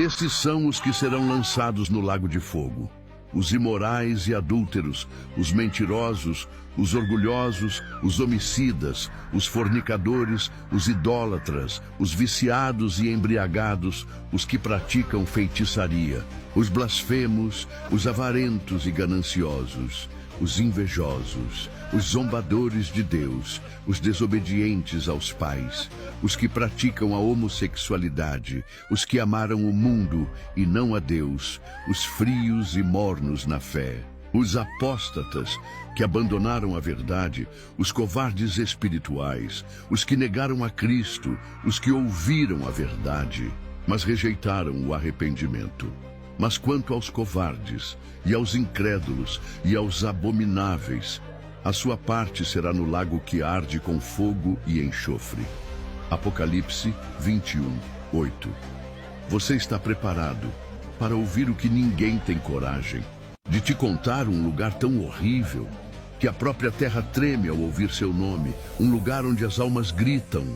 Estes são os que serão lançados no lago de fogo: os imorais e adúlteros, os mentirosos, os orgulhosos, os homicidas, os fornicadores, os idólatras, os viciados e embriagados, os que praticam feitiçaria, os blasfemos, os avarentos e gananciosos, os invejosos, os zombadores de Deus, os desobedientes aos pais, os que praticam a homossexualidade, os que amaram o mundo e não a Deus, os frios e mornos na fé, os apóstatas que abandonaram a verdade, os covardes espirituais, os que negaram a Cristo, os que ouviram a verdade, mas rejeitaram o arrependimento. Mas quanto aos covardes, e aos incrédulos, e aos abomináveis, a sua parte será no lago que arde com fogo e enxofre. Apocalipse 21, 8. Você está preparado para ouvir o que ninguém tem coragem de te contar, um lugar tão horrível que a própria terra treme ao ouvir seu nome, um lugar onde as almas gritam,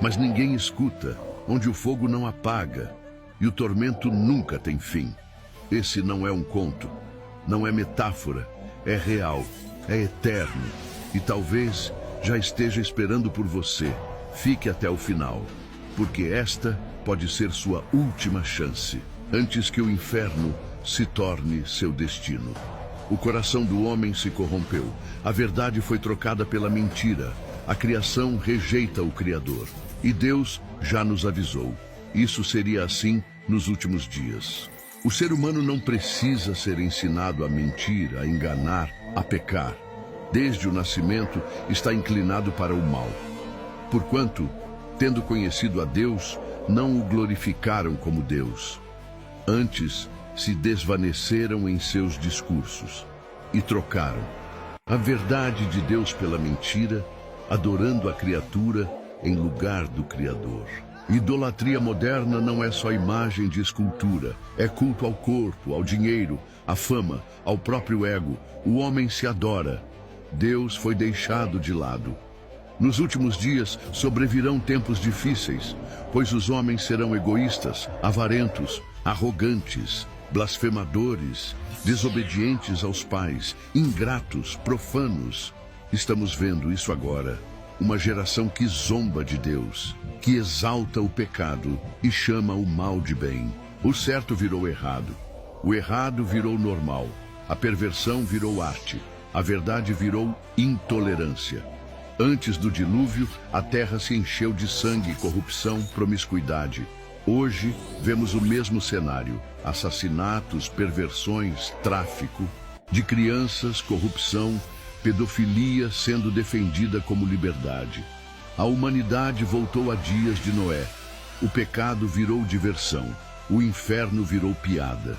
mas ninguém escuta, onde o fogo não apaga e o tormento nunca tem fim. Esse não é um conto, não é metáfora, é real, é eterno e talvez já esteja esperando por você. Fique até o final, porque esta pode ser sua última chance, antes que o inferno se torne seu destino. O coração do homem se corrompeu, a verdade foi trocada pela mentira, a criação rejeita o Criador. E Deus já nos avisou, isso seria assim nos últimos dias. O ser humano não precisa ser ensinado a mentir, a enganar, a pecar. Desde o nascimento está inclinado para o mal. Porquanto, tendo conhecido a Deus, não o glorificaram como Deus. Antes, se desvaneceram em seus discursos e trocaram a verdade de Deus pela mentira, adorando a criatura em lugar do Criador. Idolatria moderna não é só imagem de escultura, é culto ao corpo, ao dinheiro, à fama, ao próprio ego. O homem se adora. Deus foi deixado de lado. Nos últimos dias sobrevirão tempos difíceis, pois os homens serão egoístas, avarentos, arrogantes, blasfemadores, desobedientes aos pais, ingratos, profanos. Estamos vendo isso agora. Uma geração que zomba de Deus, que exalta o pecado e chama o mal de bem. O certo virou errado, o errado virou normal, a perversão virou arte, a verdade virou intolerância. Antes do dilúvio, a terra se encheu de sangue, corrupção, promiscuidade. Hoje, vemos o mesmo cenário: assassinatos, perversões, tráfico de crianças, corrupção, pedofilia sendo defendida como liberdade. A humanidade voltou a dias de Noé. O pecado virou diversão, o inferno virou piada.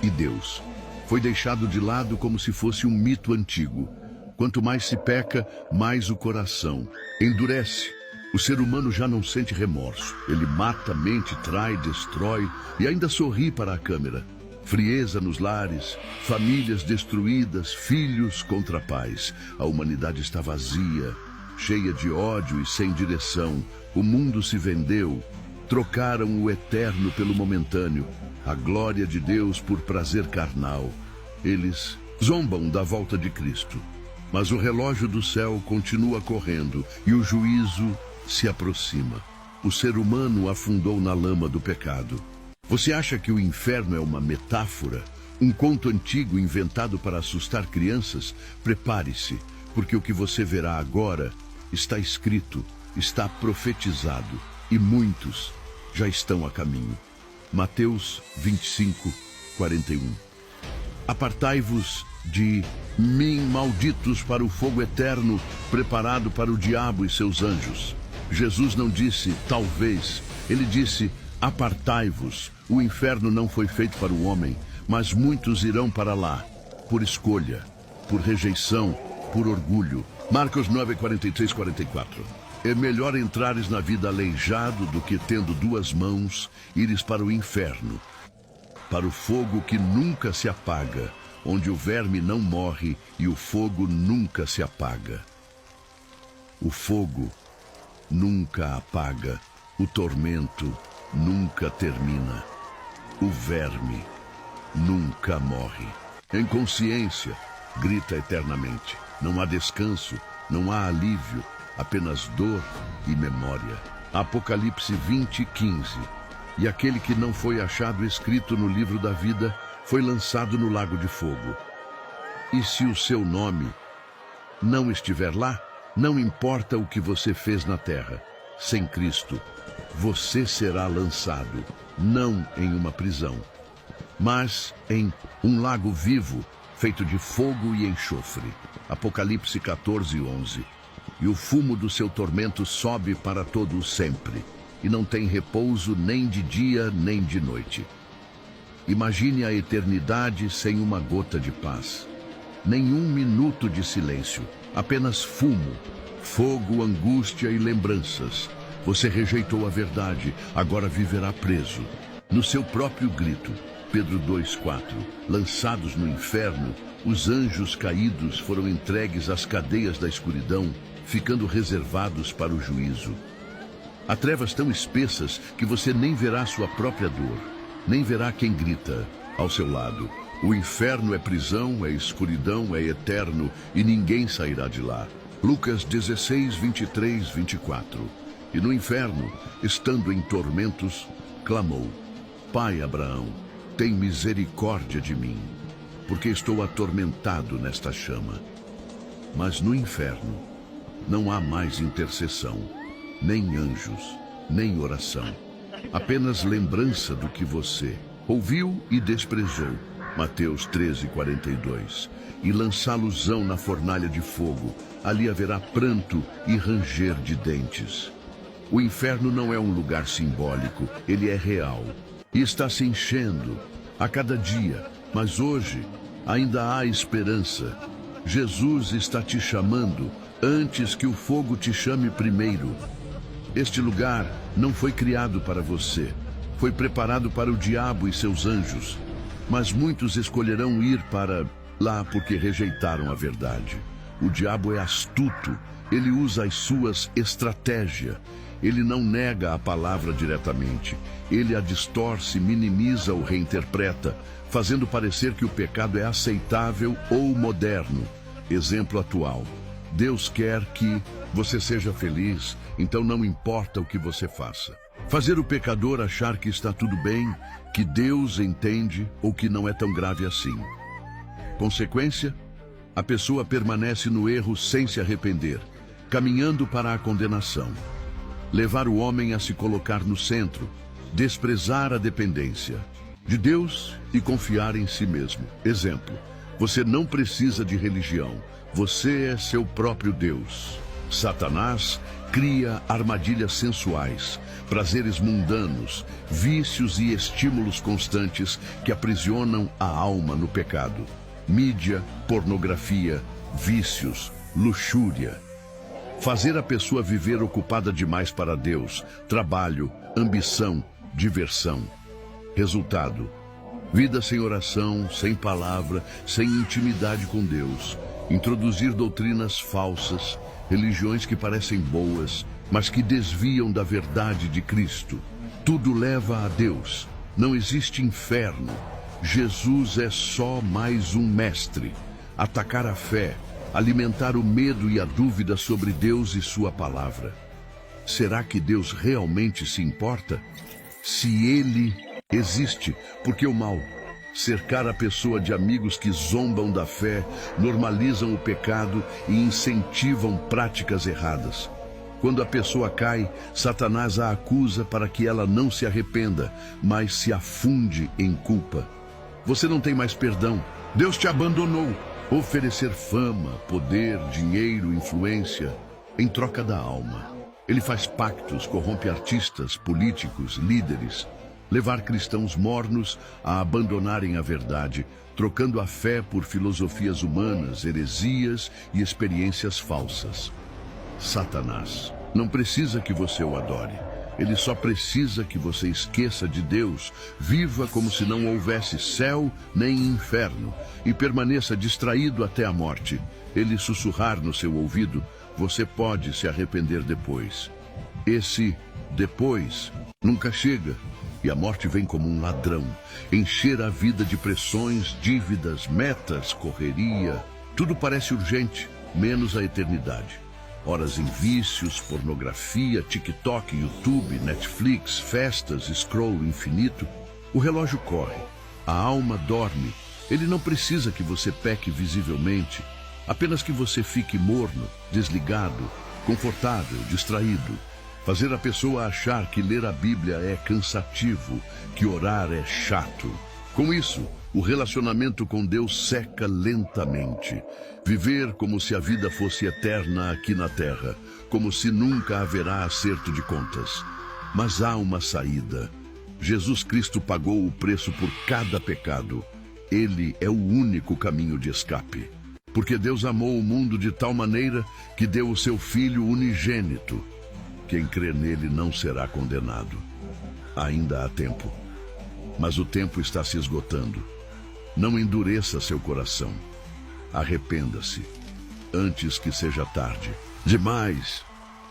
E Deus foi deixado de lado como se fosse um mito antigo. Quanto mais se peca, mais o coração endurece. O ser humano já não sente remorso. Ele mata, mente, trai, destrói e ainda sorri para a câmera. Frieza nos lares, famílias destruídas, filhos contra pais. A humanidade está vazia, cheia de ódio e sem direção. O mundo se vendeu, trocaram o eterno pelo momentâneo, a glória de Deus por prazer carnal. Eles zombam da volta de Cristo, mas o relógio do céu continua correndo e o juízo se aproxima. O ser humano afundou na lama do pecado. Você acha que o inferno é uma metáfora? Um conto antigo inventado para assustar crianças? Prepare-se, porque o que você verá agora está escrito, está profetizado, e muitos já estão a caminho. Mateus 25, 41. Apartai-vos de mim, malditos, para o fogo eterno, preparado para o diabo e seus anjos. Jesus não disse talvez, ele disse: apartai-vos. O inferno não foi feito para o homem, mas muitos irão para lá, por escolha, por rejeição, por orgulho. Marcos 9, 43, 44. É melhor entrares na vida aleijado do que, tendo duas mãos, ires para o inferno, para o fogo que nunca se apaga, onde o verme não morre e o fogo nunca se apaga. O fogo nunca apaga, o tormento nunca termina. O verme nunca morre. Em consciência, grita eternamente. Não há descanso, não há alívio, apenas dor e memória. Apocalipse 20:15. E aquele que não foi achado escrito no livro da vida foi lançado no lago de fogo. E se o seu nome não estiver lá, não importa o que você fez na terra, sem Cristo, você será lançado, não em uma prisão, mas em um lago vivo, feito de fogo e enxofre. Apocalipse 14:11. E o fumo do seu tormento sobe para todo o sempre, e não tem repouso nem de dia nem de noite. Imagine a eternidade sem uma gota de paz. Nenhum minuto de silêncio, apenas fumo, fogo, angústia e lembranças. Você rejeitou a verdade, agora viverá preso. No seu próprio grito, Pedro 2:4, lançados no inferno, os anjos caídos foram entregues às cadeias da escuridão, ficando reservados para o juízo. Há trevas tão espessas que você nem verá sua própria dor, nem verá quem grita ao seu lado. O inferno é prisão, é escuridão, é eterno, e ninguém sairá de lá. Lucas 16:23-24. E no inferno, estando em tormentos, clamou: Pai Abraão, tem misericórdia de mim, porque estou atormentado nesta chama. Mas no inferno não há mais intercessão, nem anjos, nem oração. Apenas lembrança do que você ouviu e desprezou. Mateus 13:42. E lançá-los-ão na fornalha de fogo. Ali haverá pranto e ranger de dentes. O inferno não é um lugar simbólico, ele é real. E está se enchendo a cada dia. Mas hoje ainda há esperança. Jesus está te chamando antes que o fogo te chame primeiro. Este lugar não foi criado para você. Foi preparado para o diabo e seus anjos. Mas muitos escolherão ir para lá porque rejeitaram a verdade. O diabo é astuto. Ele usa as suas estratégias. Ele não nega a palavra diretamente. Ele a distorce, minimiza ou reinterpreta, fazendo parecer que o pecado é aceitável ou moderno. Exemplo atual. Deus quer que você seja feliz, então não importa o que você faça. Fazer o pecador achar que está tudo bem, que Deus entende ou que não é tão grave assim. Consequência? A pessoa permanece no erro sem se arrepender, caminhando para a condenação. Levar o homem a se colocar no centro, desprezar a dependência de Deus e confiar em si mesmo. Exemplo, você não precisa de religião, você é seu próprio Deus. Satanás cria armadilhas sensuais, prazeres mundanos, vícios e estímulos constantes que aprisionam a alma no pecado. Mídia, pornografia, vícios, luxúria. Fazer a pessoa viver ocupada demais para Deus, trabalho, ambição, diversão. Resultado: vida sem oração, sem palavra, sem intimidade com Deus. Introduzir doutrinas falsas, religiões que parecem boas, mas que desviam da verdade de Cristo. Tudo leva a Deus. Não existe inferno. Jesus é só mais um mestre. Atacar a fé, alimentar o medo e a dúvida sobre Deus e sua palavra. Será que Deus realmente se importa? Se Ele existe, por que o mal? Cercar a pessoa de amigos que zombam da fé, normalizam o pecado e incentivam práticas erradas. Quando a pessoa cai, Satanás a acusa para que ela não se arrependa, mas se afunde em culpa. Você não tem mais perdão. Deus te abandonou. Oferecer fama, poder, dinheiro, influência, em troca da alma. Ele faz pactos, corrompe artistas, políticos, líderes. Levar cristãos mornos a abandonarem a verdade, trocando a fé por filosofias humanas, heresias e experiências falsas. Satanás não precisa que você o adore. Ele só precisa que você esqueça de Deus, viva como se não houvesse céu nem inferno e permaneça distraído até a morte. Ele sussurrar no seu ouvido: você pode se arrepender depois. Esse depois nunca chega. E a morte vem como um ladrão, encher a vida de pressões, dívidas, metas, correria. Tudo parece urgente, menos a eternidade. Horas em vícios, pornografia, TikTok, YouTube, Netflix, festas, scroll infinito. O relógio corre, a alma dorme. Ele não precisa que você peque visivelmente, apenas que você fique morno, desligado, confortável, distraído. Fazer a pessoa achar que ler a Bíblia é cansativo, que orar é chato. Com isso, o relacionamento com Deus seca lentamente. Viver como se a vida fosse eterna aqui na terra, como se nunca haverá acerto de contas. Mas há uma saída. Jesus Cristo pagou o preço por cada pecado. Ele é o único caminho de escape. Porque Deus amou o mundo de tal maneira que deu o seu Filho unigênito. Quem crê nele não será condenado. Ainda há tempo. Mas o tempo está se esgotando. Não endureça seu coração. Arrependa-se, antes que seja tarde. Demais.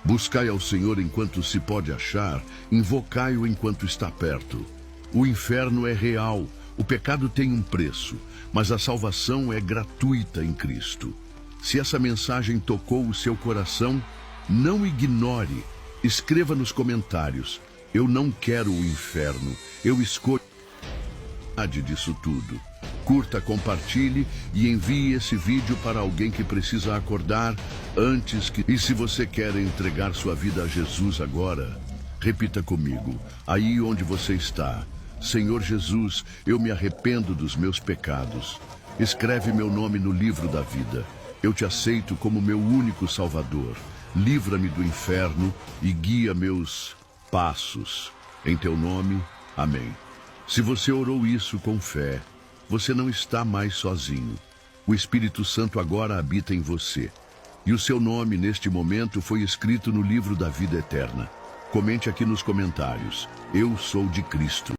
Buscai ao Senhor enquanto se pode achar, invocai-o enquanto está perto. O inferno é real, o pecado tem um preço, mas a salvação é gratuita em Cristo. Se essa mensagem tocou o seu coração, não ignore. Escreva nos comentários: eu não quero o inferno, eu escolho a verdade disso tudo. Curta, compartilhe e envie esse vídeo para alguém que precisa acordar antes que... E se você quer entregar sua vida a Jesus agora, repita comigo, aí onde você está: Senhor Jesus, eu me arrependo dos meus pecados. Escreve meu nome no livro da vida. Eu te aceito como meu único Salvador. Livra-me do inferno e guia meus passos. Em teu nome, amém. Se você orou isso com fé, você não está mais sozinho. O Espírito Santo agora habita em você. E o seu nome, neste momento, foi escrito no livro da vida eterna. Comente aqui nos comentários: eu sou de Cristo.